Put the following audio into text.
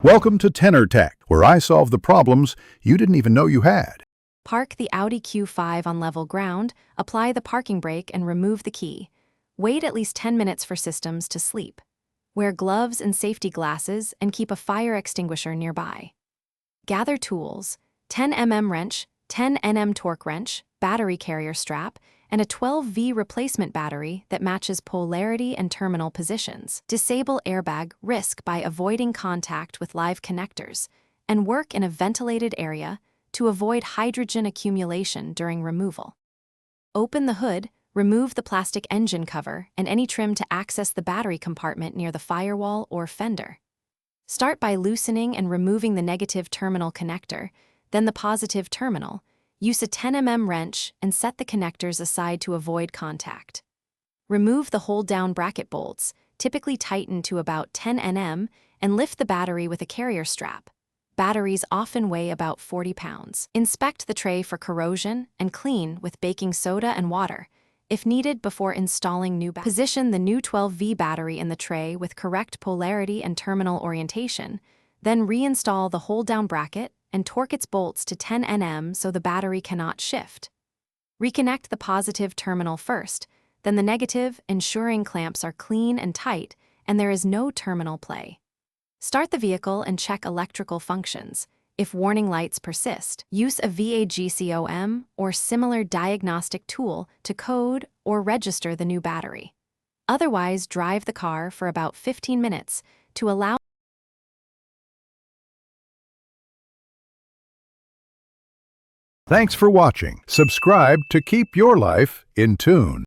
Welcome to Tenor Tech, where I solve the problems you didn't even know you had. Park the Audi Q5 on level ground, apply the parking brake and remove the key. Wait at least 10 minutes for systems to sleep. Wear gloves and safety glasses and keep a fire extinguisher nearby. Gather tools: 10 mm wrench, 10 Nm torque wrench, battery carrier strap, and a 12V replacement battery that matches polarity and terminal positions. Disable airbag risk by avoiding contact with live connectors, and work in a ventilated area to avoid hydrogen accumulation during removal. Open the hood, remove the plastic engine cover and any trim to access the battery compartment near the firewall or fender. Start by loosening and removing the negative terminal connector, then the positive terminal. Use a 10 mm wrench and set the connectors aside to avoid contact. Remove the hold-down bracket bolts, typically tighten to about 10 Nm, and lift the battery with a carrier strap. Batteries often weigh about 40 pounds. Inspect the tray for corrosion and clean with baking soda and water, if needed, before installing new batteries. Position the new 12V battery in the tray with correct polarity and terminal orientation, then reinstall the hold-down bracket and torque its bolts to 10 Nm so the battery cannot shift. Reconnect the positive terminal first, then the negative, ensuring clamps are clean and tight and there is no terminal play. Start the vehicle and check electrical functions. If warning lights persist, use a VAGCOM or similar diagnostic tool to code or register the new battery. Otherwise, drive the car for about 15 minutes to allow. Thanks for watching. Subscribe to keep your life in tune.